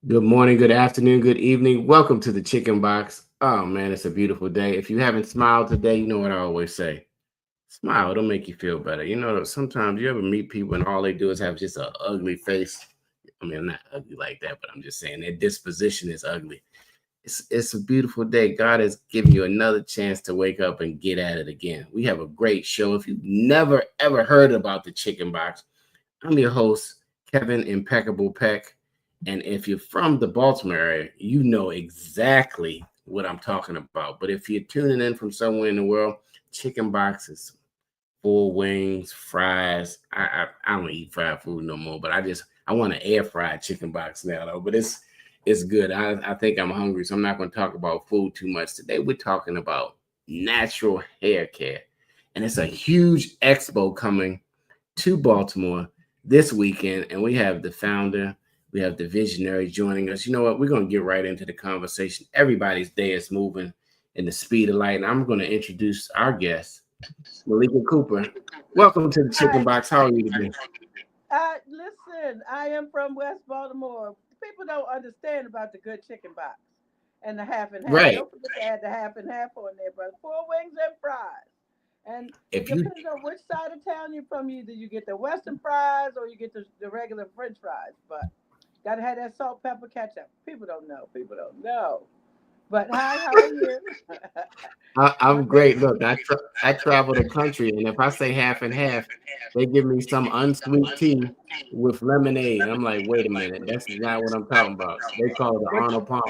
Good morning, good afternoon, good evening. Welcome to the Chicken Box. Oh man, it's a beautiful day. If you haven't smiled today, you know what I always say. Smile, it'll make you feel better. Sometimes you ever meet people and all they do is have just an ugly face. I mean, I'm not ugly like that, but I'm just saying their disposition is ugly. It's a beautiful day. God has given you another chance to wake up and get at it again. We have a great show. If you've never ever heard about the Chicken Box, I'm your host, Kevin Impeccable Peck. And if you're from the Baltimore area, you know exactly what I'm talking about. But if you're tuning in from somewhere in the world, chicken boxes, full wings, fries. I don't eat fried food no more, but I want an air fried chicken box now though. But it's good. I think I'm hungry, so I'm not going to talk about food too much today. We're talking about natural hair care, and it's a huge expo coming to Baltimore this weekend, and we have the founder, we have the visionary joining us. You know what? We're going to get right into the conversation. Everybody's day is moving in the speed of light, and I'm going to introduce our guest, Malaika Cooper. Welcome to the Chicken Hi. Box. How are you today? Listen, I am from West Baltimore. People don't understand about the good chicken box and the half and half. Right. Don't forget to add the half and half on there, brother. Four wings and fries. And If you depending on which side of town you're from, either you get the Western fries or you get the regular French fries. But gotta have that salt, pepper, ketchup. People don't know. People don't know. But hi, how are you? I'm My name. great. Look, I travel the country, and if I say half and half, they give me some unsweet tea with lemonade. I'm like, wait a minute, that's not what I'm talking about. They call it the But Arnold Palmer.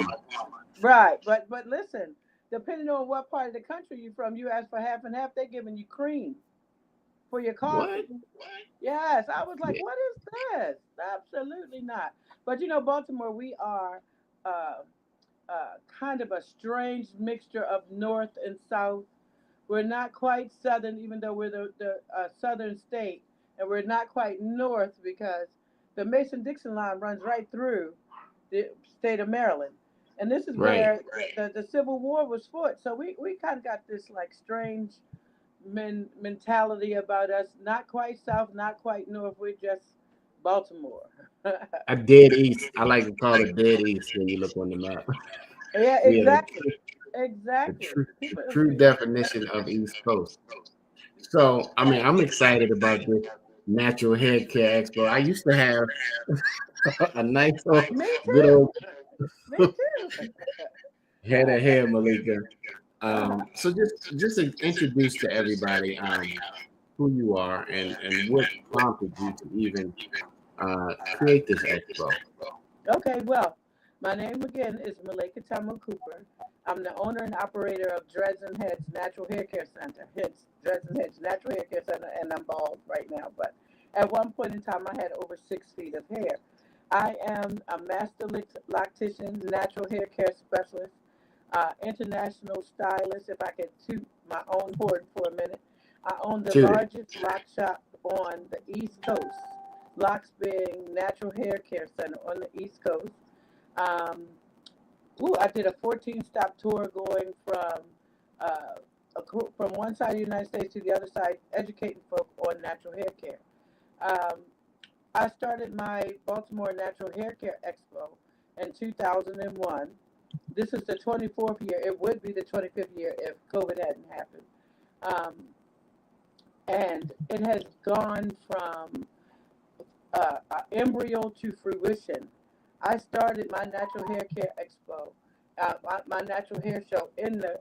right, but listen, depending on what part of the country you're from, you ask for half and half, they're giving you cream for your What? coffee. Yes, I was like, Yeah. what is this? Absolutely not. But Baltimore, we are uh, kind of a strange mixture of north and south. We're not quite southern, even though we're the southern state, and we're not quite north because the Mason-Dixon line runs right through the state of Maryland. And this is Right. where the Civil War was fought. So we kind of got this like strange mentality about us. Not quite south, not quite north. We're just Baltimore. A dead east. I like to call it dead east when you look on the map. Yeah, Yeah, exactly. the Exactly. true the People, true definition of East Coast. So, I mean, I'm excited about this natural hair care expo. I used to have a nice old, me good old too. Me too. head of hair, Malika. Uh-huh. So just to introduce to everybody who you are and what prompted you to even create this expo. Okay, well, my name again is Malaika Tamu-Cooper. I'm the owner and operator of Dreadz and Headz Natural Hair Care Center. Hence, Dreadz and Headz Natural Hair Care Center, and I'm bald right now. But at one point in time, I had over 6 feet of hair. I am a master loctician, natural hair care specialist, international stylist. If I could toot my own horn for a minute, I own the Shoot it. largest lock shop on the East Coast. Locks being Natural Hair Care Center on the East Coast. Um, I did a 14-stop tour going uh, from one side of the United States to the other side, educating folk on natural hair care. Um, I started my Baltimore Natural Hair Care Expo in 2001. This is the 24th year. It would be the 25th year if COVID hadn't happened. Um, and it has gone from embryo to fruition. I started my natural hair care expo, my natural hair show in the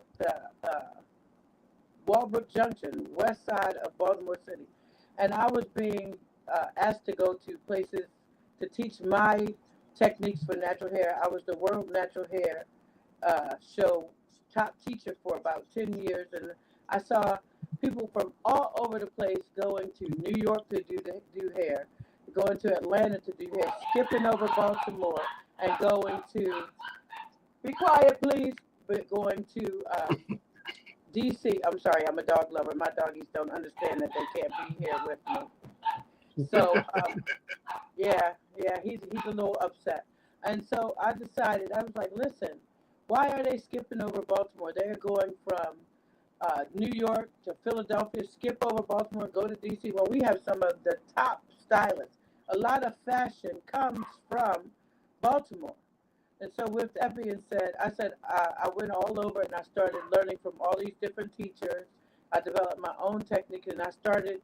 Walbrook Junction, west side of Baltimore City. And I was being asked to go to places to teach my techniques for natural hair. I was the World Natural Hair Show top teacher for about 10 years. And I saw people from all over the place going to New York to do hair, going to Atlanta to do hair, skipping over Baltimore and going to, be quiet please, but going to DC. I'm sorry, I'm a dog lover. My doggies don't understand that they can't be here with me. So, yeah, he's a little upset. And so I decided, I was like, listen, why are they skipping over Baltimore? They're going from New York to Philadelphia, skip over Baltimore, go to DC. Well, we have some of the top stylists. A lot of fashion comes from Baltimore. And so, with that being said, I went all over and I started learning from all these different teachers. I developed my own technique, and I started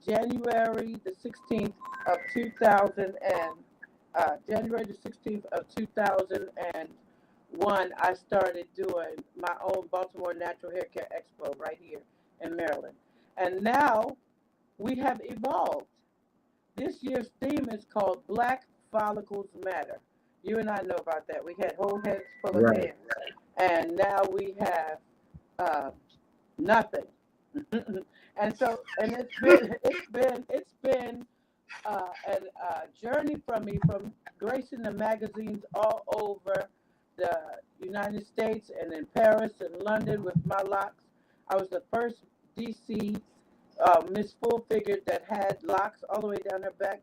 January the 16th of 2000 and January the 16th of 2001. I started doing my own Baltimore Natural Hair Care Expo right here in Maryland, and now we have evolved. This year's theme is called Black Follicles Matter. You and I know about that. We had whole heads full of Right. hair, and now we have uh, nothing. And so, and it's been a journey from me from gracing the magazines all over the United States and in Paris and London with my locks. I was the first DC Miss Full Figured that had locks all the way down her back.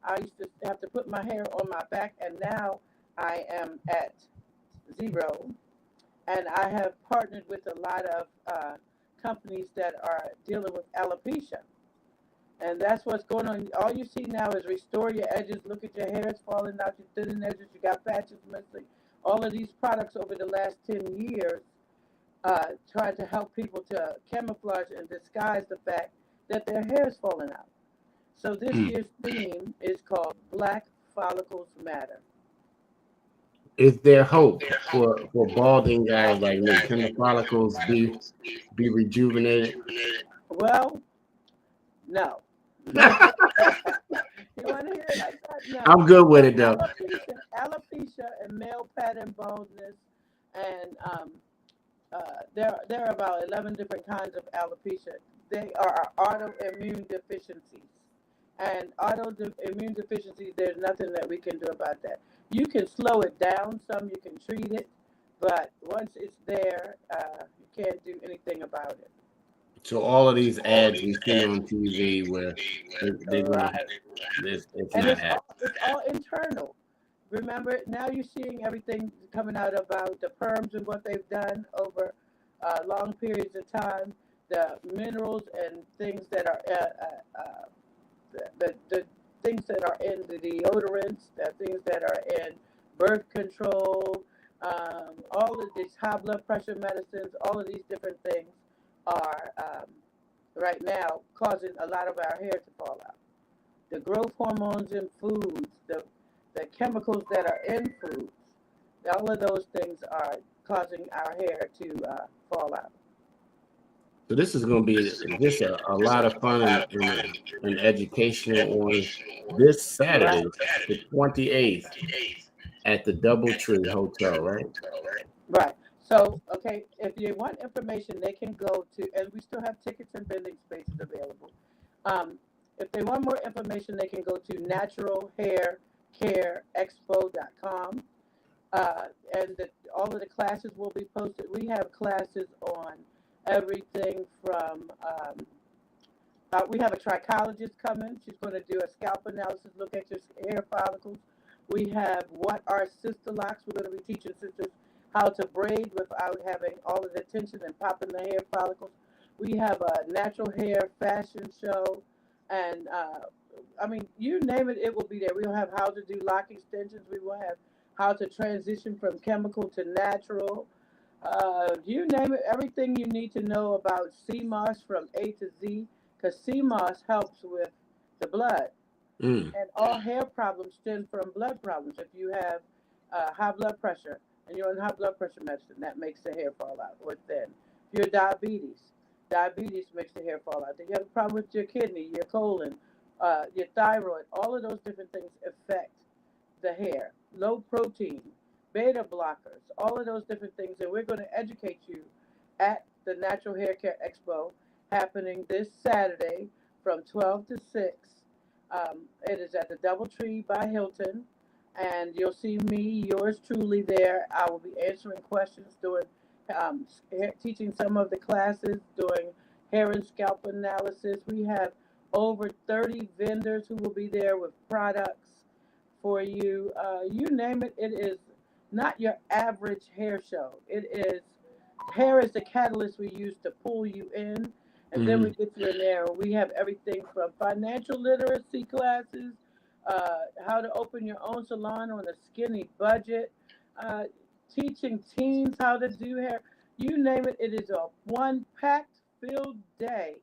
I used to have to put my hair on my back, and now I am at zero. And I have partnered with a lot of companies that are dealing with alopecia. And that's what's going on. All you see now is restore your edges. Look at your hair, it's falling out, your thinning edges, you got patches missing. All of these products over the last 10 years try to help people to camouflage and disguise the fact that their hair is falling out. So this year's theme is called Black Follicles Matter. Is there hope for balding guys like me? Can the follicles be rejuvenated? Well, no. You want to hear it like that? No. I'm good with it though. Alopecia and male pattern baldness, and there are about 11 different kinds of alopecia. They are autoimmune deficiencies. And autoimmune deficiencies, there's nothing that we can do about that. You can slow it down some, you can treat it, but once it's there, you can't do anything about it. So all of these ads we see on TV where they're going, Right. it's And not happening. it's all internal. Remember, now you're seeing everything coming out about the perms and what they've done over long periods of time, the minerals and things that are the things that are in the deodorants, the things that are in birth control, all of these high blood pressure medicines, all of these different things are right now causing a lot of our hair to fall out. The growth hormones in foods, the chemicals that are in foods, all of those things are causing our hair to fall out. So this is going to be just a lot of fun and educational on this Saturday, the 28th, at the DoubleTree Hotel, right? Right. So, okay, if you want information, they can go to, and we still have tickets and vending spaces available. If they want more information, they can go to naturalhaircareexpo.com. And all of the classes will be posted. We have classes on everything from, we have a trichologist coming. She's going to do a scalp analysis, look at your hair follicles. We have what are sister locks. We're going to be teaching sisters how to braid without having all of the tension and popping the hair follicles. We have a natural hair fashion show. And, I mean, you name it, it will be there. We'll have how to do lock extensions. We will have how to transition from chemical to natural. You name it, everything you need to know about CMOS from A to Z, because CMOS helps with the blood. And all hair problems stem from blood problems. If you have high blood pressure and you're on high blood pressure medicine, that makes the hair fall out or thin. If you're diabetes makes the hair fall out. If you have a problem with your kidney, your colon, your thyroid, all of those different things affect the hair. Low protein, beta blockers, all of those different things. And we're going to educate you at the Natural Hair Care Expo happening this Saturday from 12 to 6. It is at the DoubleTree by Hilton, and you'll see me, yours truly, there. I will be answering questions, doing teaching some of the classes, doing hair and scalp analysis. We have over 30 vendors who will be there with products for you. You name it, it is not your average hair show. It is, hair is the catalyst we use to pull you in. And then we get you in there. We have everything from financial literacy classes, how to open your own salon on a skinny budget, uh, teaching teens how to do hair. You name it, it is a one packed filled day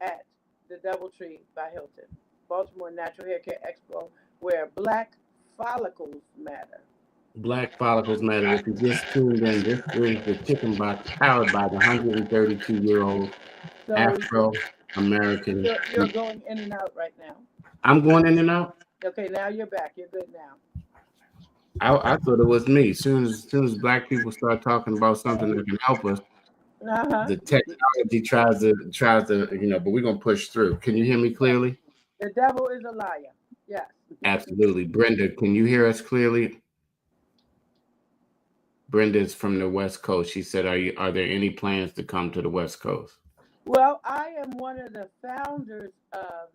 at the Doubletree by Hilton, Baltimore Natural Hair Care Expo, where Black Follicles Matter. Black Follicles Matter. If you just tuned in, this is the Chicken Box powered by the 132-year-old So Afro-American. you're going in and out right now. I'm going in and out. Okay, now you're back. You're good now. I thought it was me. As soon as black people start talking about something that can help us, Uh-huh. the technology tries to but we're gonna push through. Can you hear me clearly? The devil is a liar. Yes. Absolutely. Brenda, can you hear us clearly? Brenda's from the West Coast. She said, are there any plans to come to the West Coast? Well, I am one of the founders of.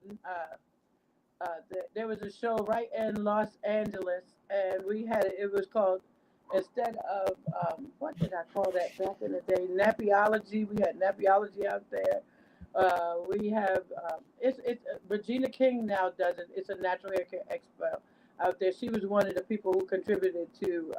There was a show right in Los Angeles, and we had it. It was called, instead of what did I call that back in the day? Nappyology. We had nappyology out there. We have it's Regina King now does it. It's a natural hair care expo out there. She was one of the people who contributed to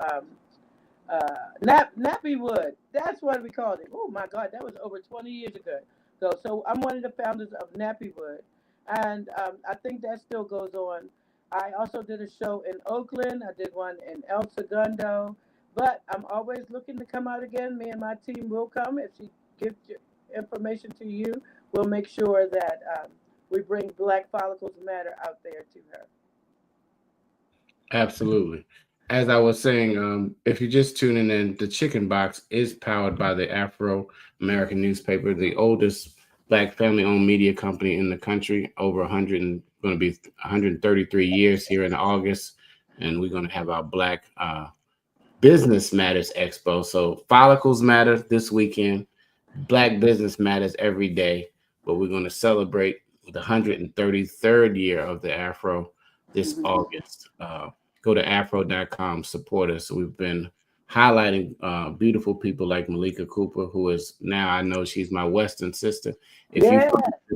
Nappy Wood. That's what we called it. Oh my God, that was over 20 years ago. So I'm one of the founders of Nappy Wood, and I think that still goes on. I also did a show in Oakland. I did one in El Segundo, but I'm always looking to come out again. Me and my team will come. If she gives your information to you, we'll make sure that we bring Black Follicles Matter out there to her. Absolutely. As I was saying, if you're just tuning in, the Chicken Box is powered by the Afro-American newspaper, the oldest black family-owned media company in the country, over 100 and going to be 133 years here in August, and we're going to have our Black Business Matters Expo. So Follicles Matter this weekend, Black Business Matters every day, but we're going to celebrate the 133rd year of the Afro this August. Go to afro.com, support us. We've been highlighting beautiful people like Malaika Cooper, who is now, I know she's my Western sister. If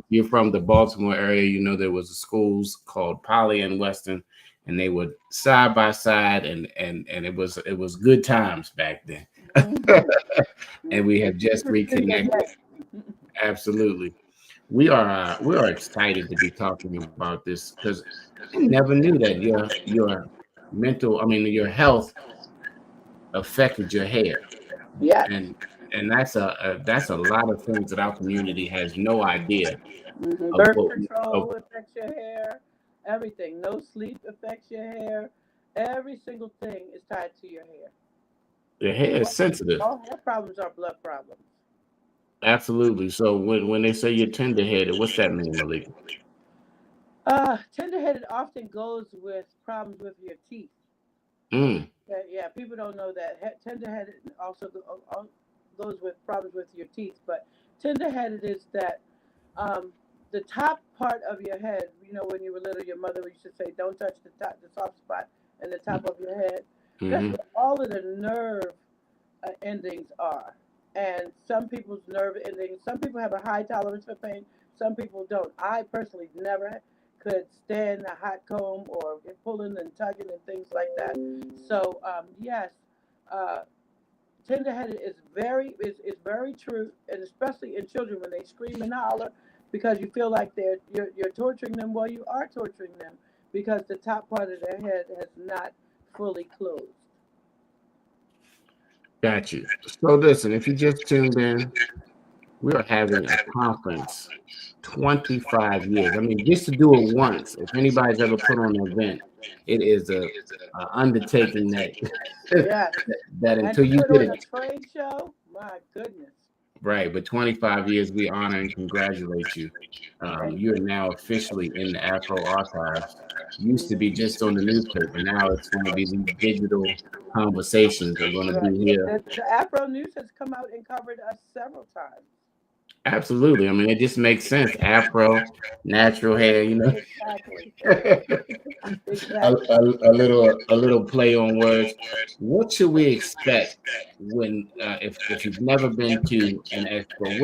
you're from the Baltimore area, you know there was schools called Poly and Western, and they were side by side, and it was good times back then. And we have just reconnected. Absolutely. We are excited to be talking about this because I never knew that your your health affected your hair. Yeah. And that's a lot of things that our community has no idea. Birth control affects your hair. Everything. No sleep affects your hair. Every single thing is tied to your hair. Your hair is sensitive. All hair problems are blood problems. Absolutely. So when they say you're tender-headed, what's that mean, Malika? Tender-headed often goes with problems with your teeth. Yeah, people don't know that. Tender-headed also goes with problems with your teeth. But tender-headed is that the top part of your head, when you were little, your mother used to say, don't touch the soft spot in the top of your head. That's where all of the nerve endings are. And some people's nerve endings, some people have a high tolerance for pain, some people don't. I personally never could stand a hot comb or pulling and tugging and things like that. So yes, tender-headed is very true, and especially in children when they scream and holler because you feel like you're torturing them. Well, you are torturing them because the top part of their head has not fully closed. Got you. So listen, if you just tuned in, we are having a conference, 25 years. I mean, just to do it once, if anybody's ever put on an event, it is a undertaking that until you get a trade show, my goodness. Right, but 25 years, we honor and congratulate you. You are now officially in the Afro Archives. Used to be just on the newspaper. Now it's going to be these digital conversations that are going to be here. The Afro News has come out and covered us several times. Absolutely. I mean, it just makes sense. Afro, natural hair, Exactly. a little play on words. What should we expect when if you've never been to an expo?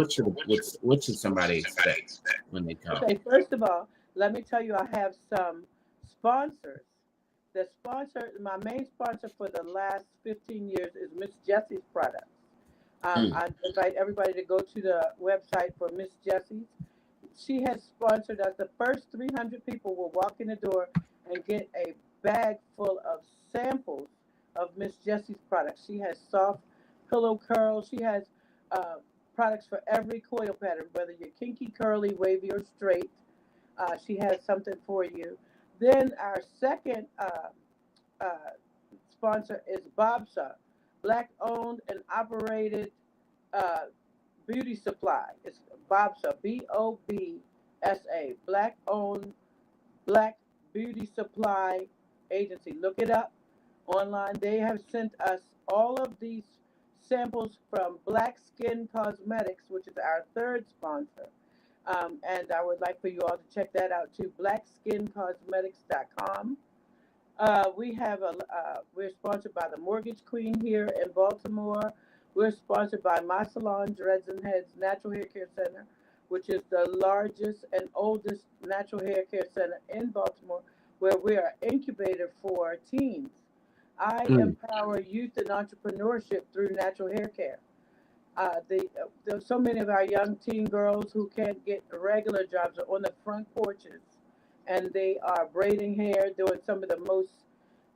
What should somebody expect when they come? Okay, first of all, let me tell you, I have some sponsors The sponsor, my main sponsor for the last 15 years is Miss Jessie's products. Mm, I invite everybody to go to the website for Miss Jessie's. She has sponsored us. The first 300 people will walk in the door and get a bag full of samples of Miss Jessie's products. She has soft pillow curls. She has uh, products for every coil pattern, whether you're kinky, curly, wavy, or straight. She has something for you. Then our second uh, sponsor is Bobsa, black owned and operated uh, beauty supply. It's Bobsa, Bobsa, black owned, black beauty supply agency. Look it up online. They have sent us all of these samples from Black Skin Cosmetics, which is our third sponsor. And I would like for you all to check that out too, blackskincosmetics.com. We're sponsored by the Mortgage Queen here in Baltimore. We're sponsored by my salon, Dreadz and Headz Natural Hair Care Center, which is the largest and oldest natural hair care center in Baltimore, where we are incubator for teens. I mm. empower youth and entrepreneurship through natural hair care. There's so many of our young teen girls who can't get regular jobs are on the front porches, and they are braiding hair, doing some of the most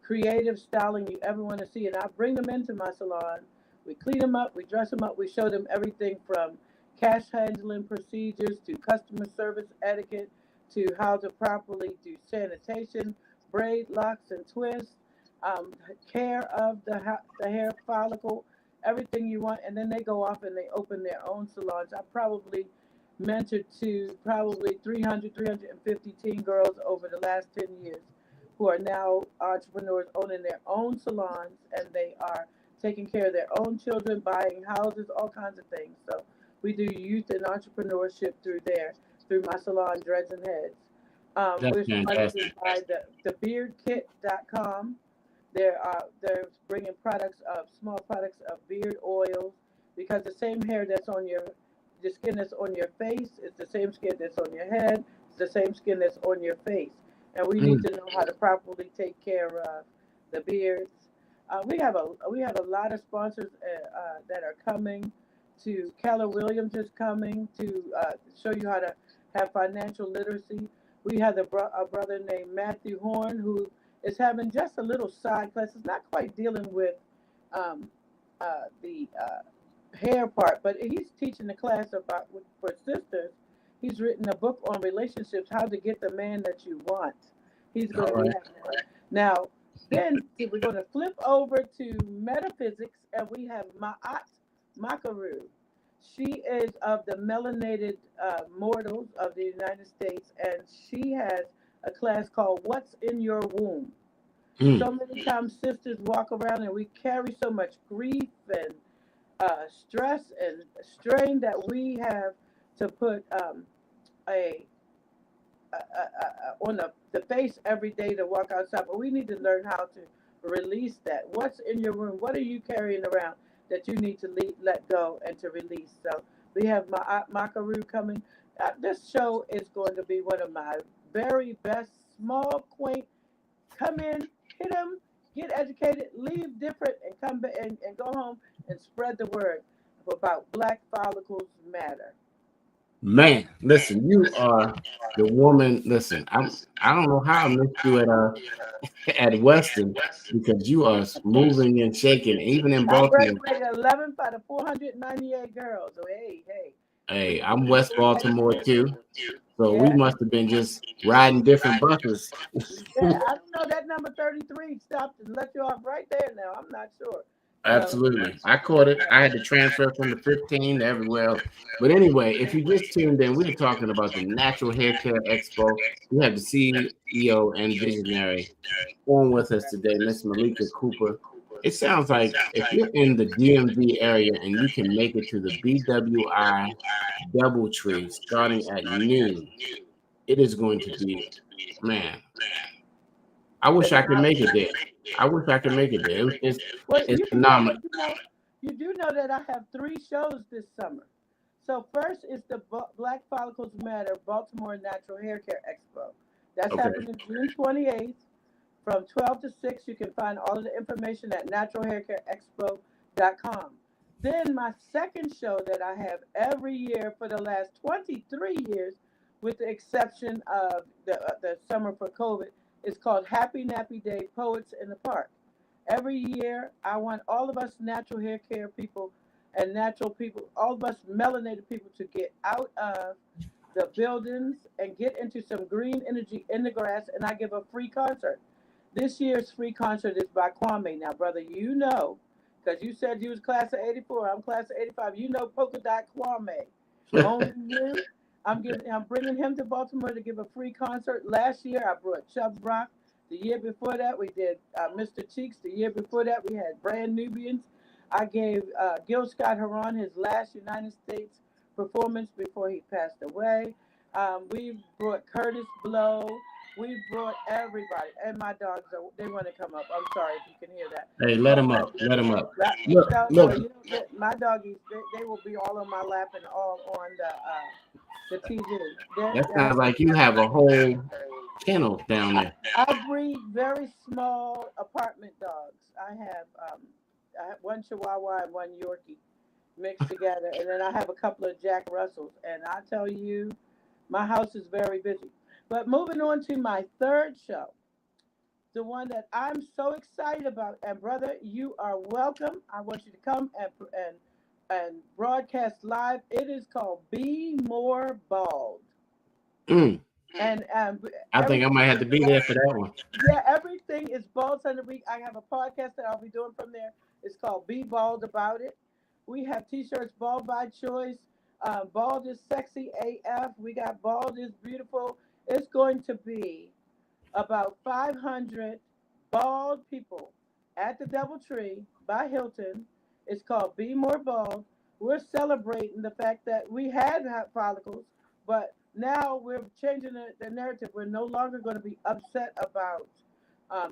creative styling you ever want to see. And I bring them into my salon. We clean them up, we dress them up, we show them everything from cash handling procedures to customer service etiquette to how to properly do sanitation, braid, locks, and twists, care of the hair follicle, everything you want. And then they go off and they open their own salons. I probably mentored to probably 300, 350 teen girls over the last 10 years who are now entrepreneurs owning their own salons, and they are taking care of their own children, buying houses, all kinds of things. So we do youth and entrepreneurship through there, through my salon, Dreadz and Headz. That's We're fantastic. sponsored by the beardkit.com. They're bringing products of small products of beard oils, because the same hair that's on the skin that's on your face is the same skin that's on your head. It's the same skin that's on your face, and we need Mm. to know how to properly take care of the beards. We have a lot of sponsors that are coming. To Keller Williams is coming to show you how to have financial literacy. We have a brother named Matthew Horn who is having just a little side class. It's not quite dealing with the hair part, but he's teaching the class about for sisters. He's written a book on relationships, how to get the man that you want. He's going All to be right. having that. Now, then we're going to flip over to metaphysics, and we have Ma'at Makaru. She is of the melanated mortals of the United States, and she has a class called What's in Your Womb. Mm. So many times sisters walk around and we carry so much grief and stress and strain that we have to put a, on the face every day to walk outside. But we need to learn how to release that. What's in your room? What are you carrying around that you need to let go and to release? So we have Makaru coming. This show is going to be one of my very best, small, quaint. Come in, hit them, get educated, leave different, and come back and go home and spread the word about Black Follicles Matter. Man, listen, you are the woman. Listen, I don't know how I missed you at Weston, because you are moving and shaking, even in I Baltimore. graduated 11th out of 498 girls. So hey, hey. Hey, I'm West Baltimore too, so we Yeah. must have been just riding different buses. Yeah, I don't know, that number 33 stopped and let you off right there now. I'm not sure. So, Absolutely. I caught it. I had to transfer from the 15 to everywhere else. But anyway, if you just tuned in, we're talking about the Natural Hair Care Expo. We have the CEO and visionary on with us today, Miss Malaika Cooper. It sounds like if you're in the DMV area and you can make it to the BWI Doubletree starting at noon, it is going to be, man, I wish I could make it there. I wish I could make it there. well, It's phenomenal. you do know that I have 3 shows this summer. So first is the Black Follicles Matter Baltimore Natural Hair Care Expo. That's Okay. happening June 28th from 12 to 6. You can find all of the information at naturalhaircareexpo.com. Then my second show that I have every year for the last 23 years, with the exception of the summer for COVID, is called Happy Nappy Day Poets in the Park. Every year, I want all of us natural hair care people and natural people, all of us melanated people, to get out of the buildings and get into some green energy in the grass, and I give a free concert. This year's free concert is by Kwame. Now, brother, you know, because you said you was class of 84, I'm class of 85. You know Polka Dot Kwame. Only you. I'm bringing him to Baltimore to give a free concert. Last year, I brought Chubbs Rock. The year before that, we did Mr. Cheeks. The year before that, we had Brand Nubians. I gave Gil Scott-Heron his last United States performance before he passed away. We brought Curtis Blow. We brought everybody. And my dogs, they want to come up. I'm sorry if you can hear that. Hey, let them up. Let them up. Look. My doggies, they will be all on my lap and all on the TV. That sounds like you have a whole kennel down there. I breed very small apartment dogs. I have one Chihuahua and one Yorkie mixed together, and then I have a couple of Jack Russells. And I tell you, my house is very busy. But moving on to my third show, the one that I'm so excited about, and brother, you are welcome. I want you to come and broadcast live. It is called Be More Bald. And I think I might have to be there for that one. Yeah, everything is Bald Sunday Week. I have a podcast that I'll be doing from there. It's called Be Bald About It. We have t-shirts, Bald by Choice. Bald is sexy AF. We got Bald is beautiful. It's going to be about 500 bald people at the DoubleTree by Hilton. It's called Be More Bald. We're celebrating the fact that we had follicles, but now we're changing the narrative. We're no longer going to be upset about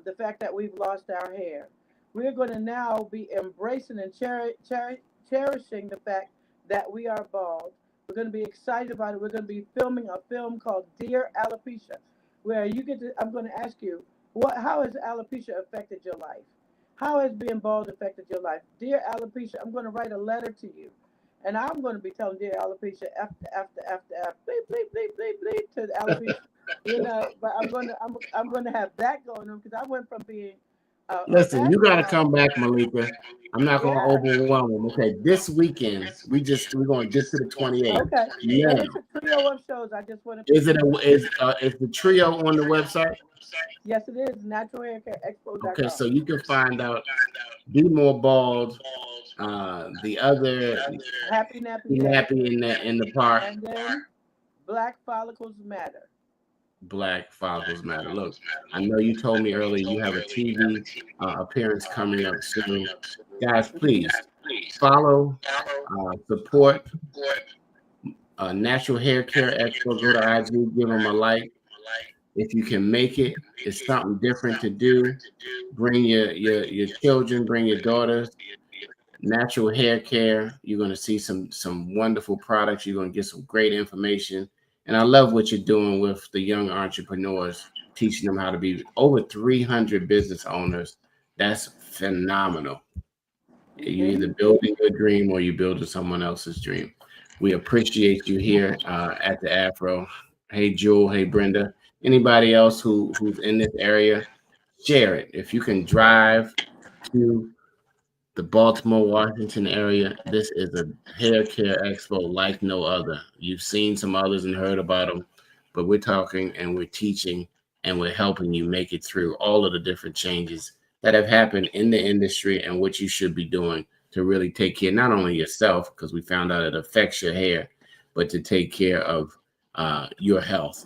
the fact that we've lost our hair. We're going to now be embracing and cherishing the fact that we are bald. We're going to be excited about it. We're going to be filming a film called Dear Alopecia, where you get to, I'm going to ask you, how has alopecia affected your life? How has being bald affected your life? Dear Alopecia, I'm going to write a letter to you. And I'm going to be telling Dear Alopecia after, bleep, bleep, bleep, bleep, bleep, to alopecia. But I'm going to have that going on, because I went from being listen, you got to come back, Malaika. I'm not going to overwhelm them. Okay, this weekend we're going to get to the 28th. Okay. Yeah. And it's a trio of shows. I just want to. Is the trio on the website? Yes, it is. naturalhaircareexpo.com. Okay, so you can find out Be More Bald, the other Happy Nappy in the park, and then Black Follicles Matter. Black Follicles Matter. Look, I know you told me earlier you have a TV appearance coming up soon. Guys, please follow, support Natural Hair Care Expo. Go to IG, give them a like. If you can make it, it's something different to do. Bring your children, bring your daughters. Natural hair care. You're going to see some wonderful products. You're going to get some great information. And I love what you're doing with the young entrepreneurs, teaching them how to be over 300 business owners. That's phenomenal. You're either building your dream or you're building someone else's dream. We appreciate you here at the Afro. Hey, Jewel. Hey, Brenda. Anybody else who's in this area, share it. If you can drive to the Baltimore, Washington area, this is a hair care expo like no other. You've seen some others and heard about them, but we're talking and we're teaching and we're helping you make it through all of the different changes that have happened in the industry and what you should be doing to really take care, not only yourself, because we found out it affects your hair, but to take care of your health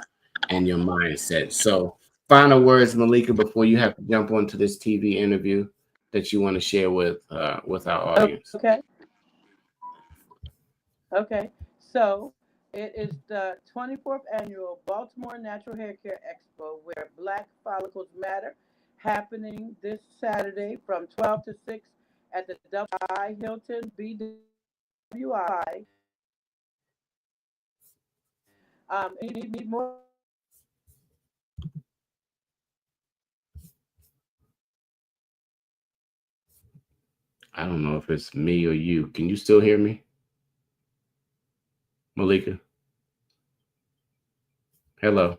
and your mindset. So final words, Malaika, before you have to jump onto this TV interview that you want to share with our audience. Okay. So it is the 24th annual Baltimore Natural Hair Care Expo, where Black Follicles Matter, happening this Saturday from 12 to 6 at the WI Hilton BWI. You need more I don't know if it's me or you. Can you still hear me, Malika? Hello.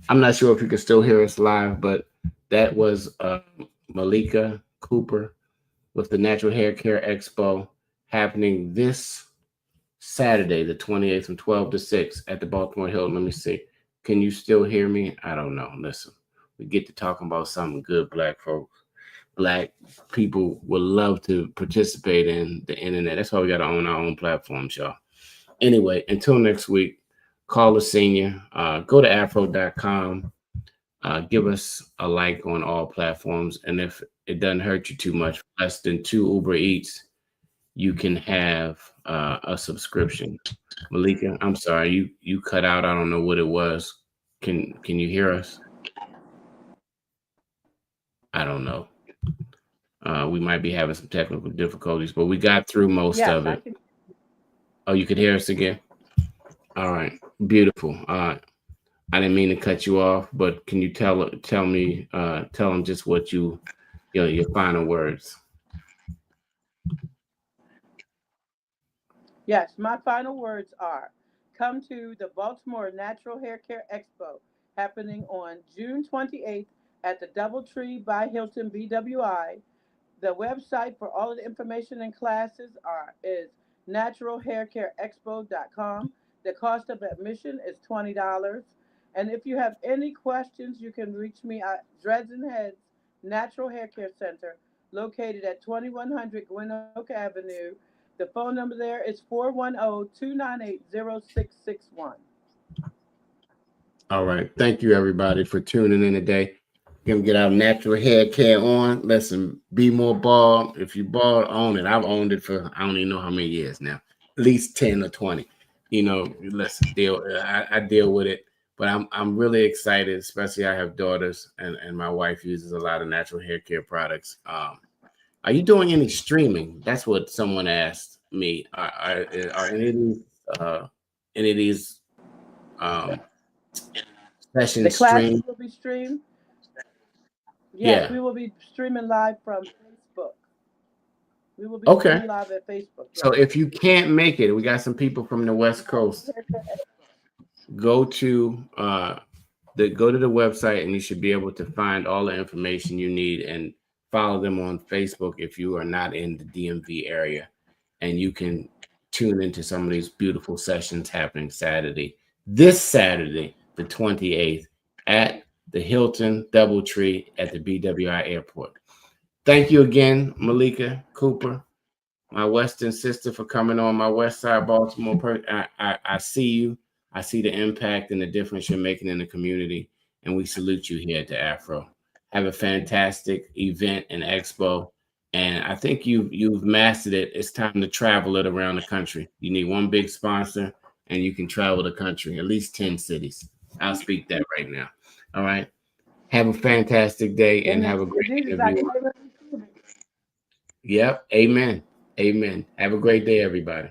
I'm not sure if you can still hear us live, but that was Malaika Cooper with the Natural Hair Care Expo happening this Saturday, the 28th, from 12 to 6 at the Baltimore Hilton. Let me see. Can you still hear me? I don't know. Listen, we get to talking about something good, Black folks. Black people would love to participate in the internet. That's why we got to own our own platforms, y'all. Anyway, until next week, call a senior. Go to afro.com. Give us a like on all platforms. And if it doesn't hurt you too much, less than 2 Uber Eats, you can have a subscription. Malika, I'm sorry, you cut out. I don't know what it was. Can you hear us? I don't know. We might be having some technical difficulties, but we got through most of it. Oh, you could hear us again? All right, beautiful. I didn't mean to cut you off, but can you tell them just what your final words? Yes, my final words are: come to the Baltimore Natural Hair Care Expo happening on June 28th at the Doubletree by Hilton BWI. The website for all of the information and classes is naturalhaircareexpo.com. The cost of admission is $20. And if you have any questions, you can reach me at Dreadz and Headz Natural Hair Care Center, located at 2100 Gwen Oak Avenue. The phone number there is 410-298-0661. All right. Thank you, everybody, for tuning in today. Gonna get our natural hair care on. Listen, be more bald. If you bald, own it. I've owned it for I don't even know how many years now, at least 10 or 20. Listen, I deal with it, but I'm really excited, especially I have daughters and my wife uses a lot of natural hair care products. Are you doing any streaming? That's what someone asked me. Are any of these sessions The classes streamed? will be streamed. Yes, Yeah. we will be streaming live from Facebook. We will be Okay. streaming live at Facebook. So Yes. if you can't make it, we got some people from the West Coast. Go to the website and you should be able to find all the information you need and follow them on Facebook if you are not in the DMV area, and you can tune into some of these beautiful sessions happening this Saturday, the 28th at the Hilton Doubletree at the BWI Airport. Thank you again, Malaika Cooper, my Western sister, for coming on my West Side Baltimore. I see you. I see the impact and the difference you're making in the community, and we salute you here at the Afro. Have a fantastic event and expo, and I think you've mastered it. It's time to travel it around the country. You need one big sponsor, and you can travel the country, at least 10 cities. I'll speak that right now. All right. Have a fantastic day and have a great interview. Yep. Amen. Amen. Have a great day, everybody.